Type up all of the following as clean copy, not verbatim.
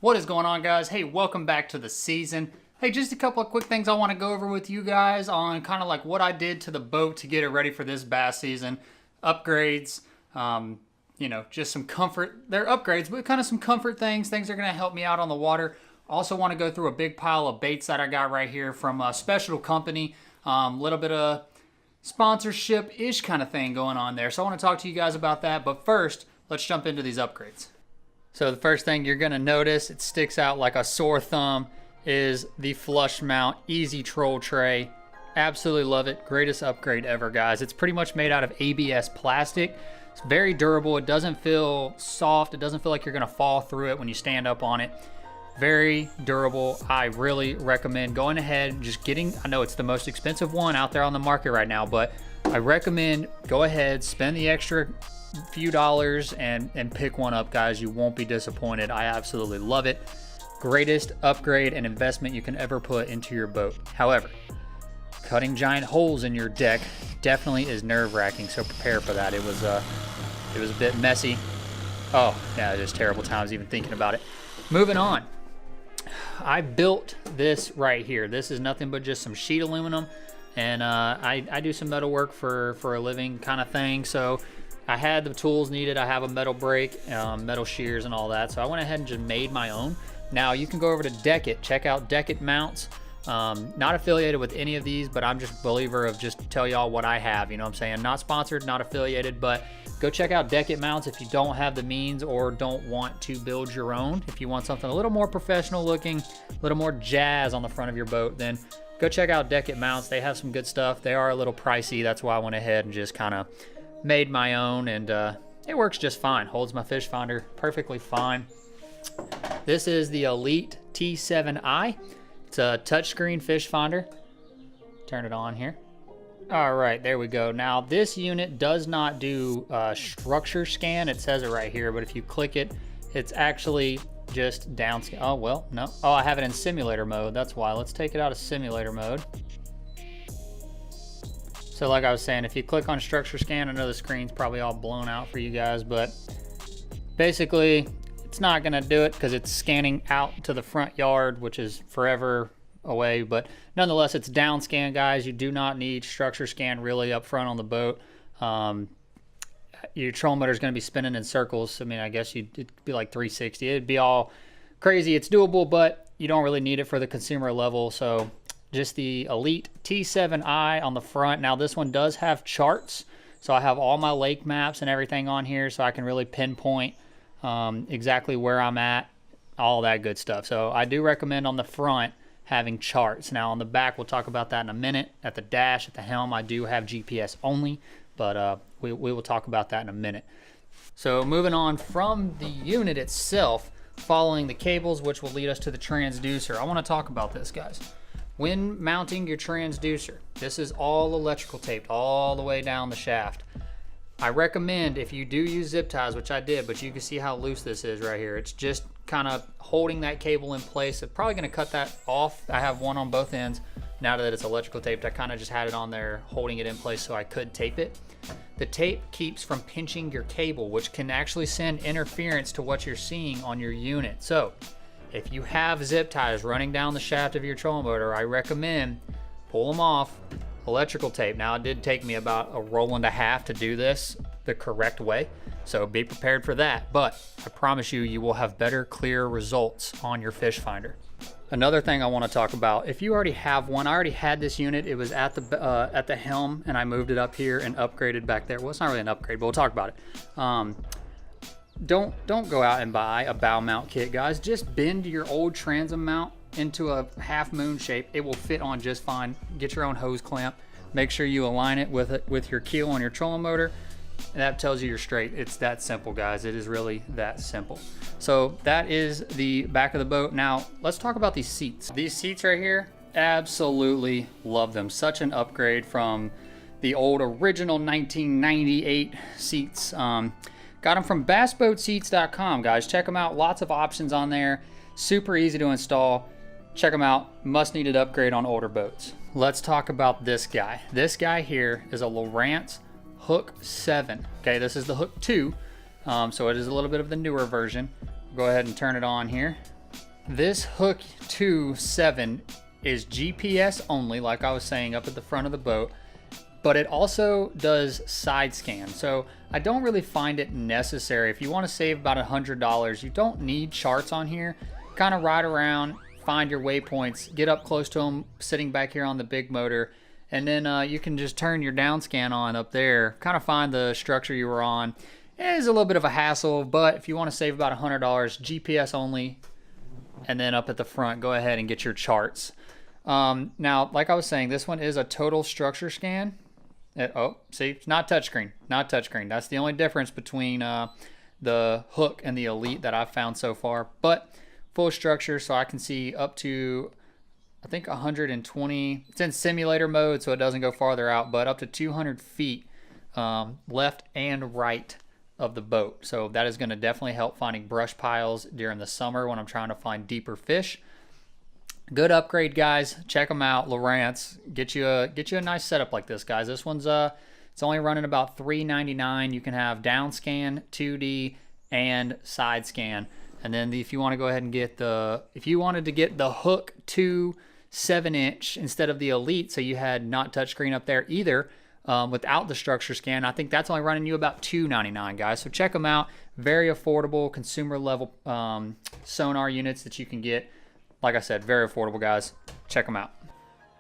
What is going on, guys? Hey, welcome back to the season. Hey, just a couple of quick things I want to go over with you guys on kind of like what I did to the boat to get it ready for this bass season. Upgrades, just some comfort. They're upgrades, but kind of some comfort things. Things that are going to help me out on the water. Also want to go through a big pile of baits that I got right here from a special company. Little bit of sponsorship-ish kind of thing going on there. So I want to talk to you guys about that. But first, let's jump into these upgrades. So the first thing you're gonna notice, it sticks out like a sore thumb, is the flush mount easy troll tray. Absolutely love it. Greatest upgrade ever, guys. It's pretty much made out of ABS plastic. It's very durable. It doesn't feel soft. It doesn't feel like you're gonna fall through it when you stand up on it. Very durable. I really recommend going ahead and just getting, I know it's the most expensive one out there on the market right now, but I recommend go ahead, spend the extra few dollars and pick one up, guys. You won't be disappointed. I absolutely love it. Greatest upgrade and investment you can ever put into your boat. However, cutting giant holes in your deck definitely is nerve-wracking, so prepare for that. It was a bit messy. Oh yeah, just terrible times even thinking about it. Moving on, I built this right here. This is nothing but just some sheet aluminum, and I do some metal work for a living kind of thing, so I had the tools needed. I have a metal brake, metal shears and all that. So I went ahead and just made my own. Now you can go over to Deckit, check out Deckit mounts. Not affiliated with any of these, but I'm just a believer of just tell y'all what I have, you know what I'm saying? Not sponsored, not affiliated, but go check out Deckit mounts if you don't have the means or don't want to build your own. If you want something a little more professional looking, a little more jazz on the front of your boat, then go check out Deckit mounts. They have some good stuff. They are a little pricey. That's why I went ahead and just kind of made my own, and it works just fine. Holds my fish finder perfectly fine. This is the Elite T7i. It's a touchscreen fish finder. Turn it on here. All right, there we go. Now this unit does not do structure scan. It says it right here, but if you click it, it's actually just down scan. Oh, well, no. Oh, I have it in simulator mode. That's why. Let's take it out of simulator mode. So like I was saying, if you click on structure scan, I know the screen's probably all blown out for you guys, but basically it's not gonna do it because it's scanning out to the front yard, which is forever away, but nonetheless, it's down scan, guys. You do not need structure scan really up front on the boat. Your trolling motor is gonna be spinning in circles. I mean, I guess it'd be like 360. It'd be all crazy. It's doable, but you don't really need it for the consumer level. So just the Elite T7i on the front. Now this one does have charts, so I have all my lake maps and everything on here, so I can really pinpoint exactly where I'm at, all that good stuff. So I do recommend on the front having charts. Now on the back, we'll talk about that in a minute. At the dash, at the helm, I do have GPS only, but we will talk about that in a minute. So moving on from the unit itself, following the cables, which will lead us to the transducer. I want to talk about this, guys. When mounting your transducer, this is all electrical taped all the way down the shaft. I recommend, if you do use zip ties, which I did, but you can see how loose this is right here. It's just kind of holding that cable in place. I'm probably gonna cut that off. I have one on both ends. Now that it's electrical taped, I kind of just had it on there holding it in place so I could tape it. The tape keeps from pinching your cable, which can actually send interference to what you're seeing on your unit. So if you have zip ties running down the shaft of your trolling motor, I recommend pull them off, electrical tape. Now it did take me about a roll and a half to do this the correct way, so be prepared for that, but I promise you, you will have better, clear results on your fish finder. Another thing I want to talk about, if you already have one, I already had this unit. It was at the helm, and I moved it up here and upgraded back there. Well, it's not really an upgrade, but we'll talk about it. Don't go out and buy a bow mount kit, guys. Just bend your old transom mount into a half moon shape. It will fit on just fine. Get your own hose clamp. Make sure you align it with your keel on your trolling motor, and that tells you you're straight. It's that simple, guys. It is really that simple. So that is the back of the boat. Now let's talk about these seats. These seats right here, absolutely love them. Such an upgrade from the old original 1998 seats. Got them from bassboatseats.com, guys. Check them out. Lots of options on there. Super easy to install. Check them out. Must needed upgrade on older boats. Let's talk about this guy. This guy here is a Lowrance Hook 7. Okay, this is the Hook 2, so it is a little bit of the newer version. Go ahead and turn it on here. This Hook 2.7 is GPS only, like I was saying, up at the front of the boat, but it also does side scan. So I don't really find it necessary. If you want to save about $100, you don't need charts on here. Kind of ride around, find your waypoints, get up close to them, sitting back here on the big motor, and then you can just turn your down scan on up there, kind of find the structure you were on. It is a little bit of a hassle, but if you want to save about $100, GPS only, and then up at the front, go ahead and get your charts. Now, like I was saying, this one is a total structure scan. Oh, see, it's not touchscreen, not touchscreen. That's the only difference between the Hook and the Elite that I've found so far. But full structure, so I can see up to, I think 120. It's in simulator mode, so it doesn't go farther out, but up to 200 feet left and right of the boat. So that is going to definitely help finding brush piles during the summer when I'm trying to find deeper fish. Good upgrade, guys. Check them out. Lowrance, get you a nice setup like this, guys. This one's it's only running about $3.99. You can have down scan, 2D, and side scan. And then if you want to go ahead and get if you wanted to get the Hook 2 7-inch instead of the Elite, so you had not touchscreen up there either, without the structure scan, I think that's only running you about $2.99, guys. So check them out. Very affordable consumer level sonar units that you can get. Like I said, very affordable, guys. Check them out.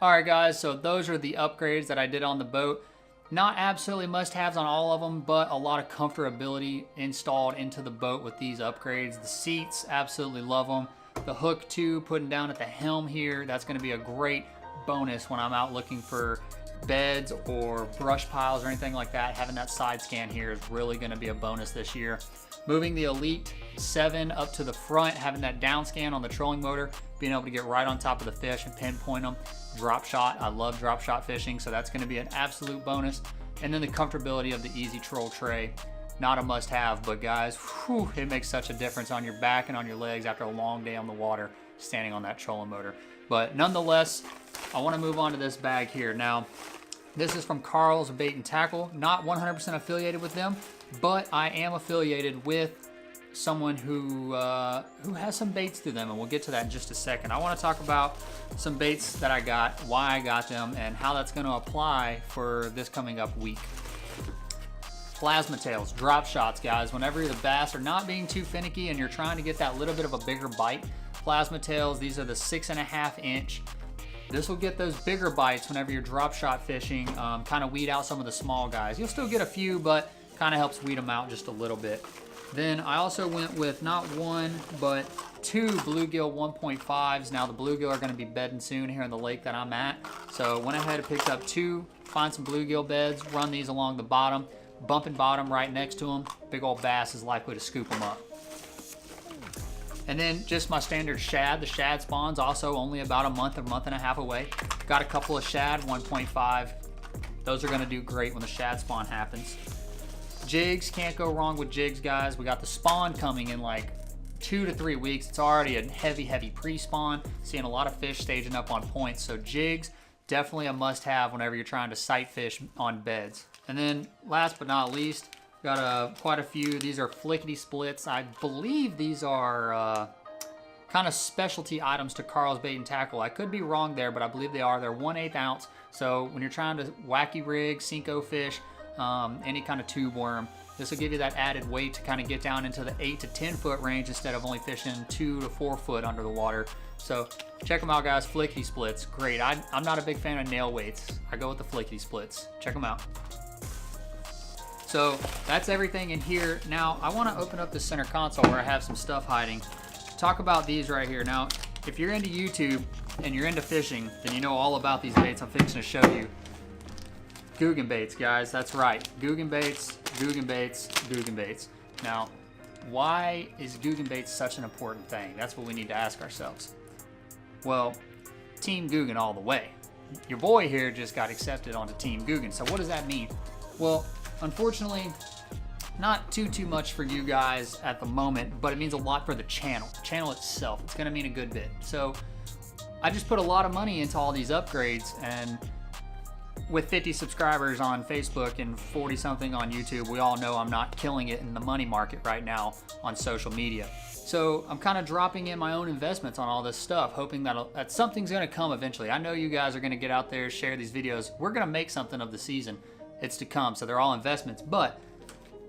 All right, guys, so those are the upgrades that I did on the boat. Not absolutely must-haves on all of them, but a lot of comfortability installed into the boat with these upgrades. The seats, absolutely love them. The Hook 2 putting down at the helm here, that's going to be a great bonus when I'm out looking for beds or brush piles or anything like that. Having that side scan here is really going to be a bonus this year. Moving the Elite 7 up to the front, having that down scan on the trolling motor, being able to get right on top of the fish and pinpoint them. Drop shot, I love drop shot fishing, so that's going to be an absolute bonus. And then the comfortability of the Easy Troll tray, not a must-have, but guys, whew, it makes such a difference on your back and on your legs after a long day on the water standing on that trolling motor. But nonetheless, I want to move on to this bag here. Now, this is from Carl's Bait and Tackle. Not 100% affiliated with them, but I am affiliated with someone who has some baits through them, and we'll get to that in just a second. I want to talk about some baits that I got, why I got them, and how that's going to apply for this coming up week. Plasma tails, drop shots, guys. Whenever the bass are not being too finicky and you're trying to get that little bit of a bigger bite, plasma tails, these are the 6.5 inch. This will get those bigger bites whenever you're drop shot fishing, kind of weed out some of the small guys. You'll still get a few, but kind of helps weed them out just a little bit. Then I also went with not one, but two bluegill 1.5s. Now the bluegill are going to be bedding soon here in the lake that I'm at. So went ahead and picked up two, find some bluegill beds, run these along the bottom, bumping bottom right next to them. Big old bass is likely to scoop them up. And then just my standard shad. The shad spawn's also only about a month and a half away. Got a couple of shad 1.5. Those are going to do great when the shad spawn happens. Jigs, can't go wrong with jigs, guys. We got the spawn coming in like 2 to 3 weeks. It's already a heavy pre-spawn. Seeing a lot of fish staging up on points. So jigs, definitely a must-have whenever you're trying to sight fish on beds. And then last but not least, got quite a few. These are flickety splits. I believe these are kind of specialty items to Carl's Bait and Tackle. I could be wrong there, but I believe they are. They're 1/8 ounce. So when you're trying to wacky rig, Senko fish, any kind of tube worm, this will give you that added weight to kind of get down into the 8 to 10 foot range instead of only fishing 2 to 4 foot under the water. So check them out, guys. Flickety splits, great. I'm not a big fan of nail weights. I go with the flickety splits. Check them out. So that's everything in here. Now I want to open up the center console where I have some stuff hiding. Talk about these right here. Now, if you're into YouTube and you're into fishing, then you know all about these baits I'm fixing to show you. Googan baits, guys. That's right. Googan baits, Googan baits, Googan baits. Now, why is Googan baits such an important thing? That's what we need to ask ourselves. Well, Team Googan all the way. Your boy here just got accepted onto Team Googan. So what does that mean? Well, unfortunately, not too much for you guys at the moment, but it means a lot for the channel itself. It's going to mean a good bit. So I just put a lot of money into all these upgrades, and with 50 subscribers on Facebook and 40 something on YouTube, we all know I'm not killing it in the money market right now on social media. So I'm kind of dropping in my own investments on all this stuff, hoping that something's going to come eventually. I know you guys are going to get out there, share these videos. We're going to make something of the season. It's to come, so they're all investments. But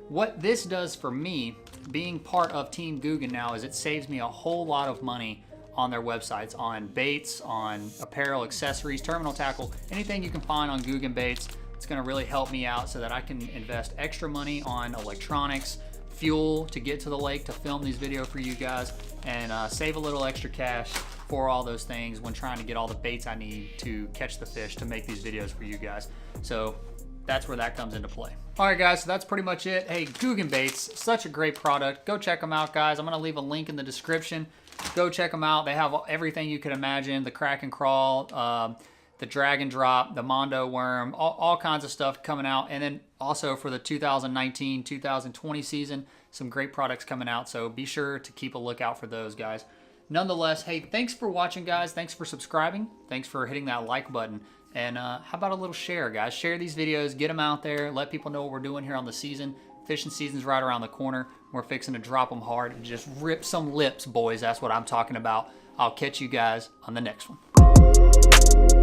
what this does for me, being part of Team Googan now, is it saves me a whole lot of money on their websites, on baits, on apparel, accessories, terminal tackle, anything you can find on Googan Baits. It's going to really help me out so that I can invest extra money on electronics, fuel to get to the lake to film these videos for you guys, and save a little extra cash for all those things when trying to get all the baits I need to catch the fish to make these videos for you guys. So that's where that comes into play. All right, guys, so that's pretty much it. Hey, Googan Baits, such a great product. Go check them out, guys. I'm going to leave a link in the description. Go check them out. They have everything you could imagine, the crack and crawl, the drag and drop, the Mondo worm, all kinds of stuff coming out. And then also for the 2019-2020 season, some great products coming out. So be sure to keep a lookout for those, guys. Nonetheless, hey, thanks for watching, guys. Thanks for subscribing. Thanks for hitting that like button. And how about a little share, guys? Share these videos, get them out there, let people know what we're doing here on the season. Fishing season's right around the corner. We're fixing to drop them hard and just rip some lips, boys. That's what I'm talking about. I'll catch you guys on the next one.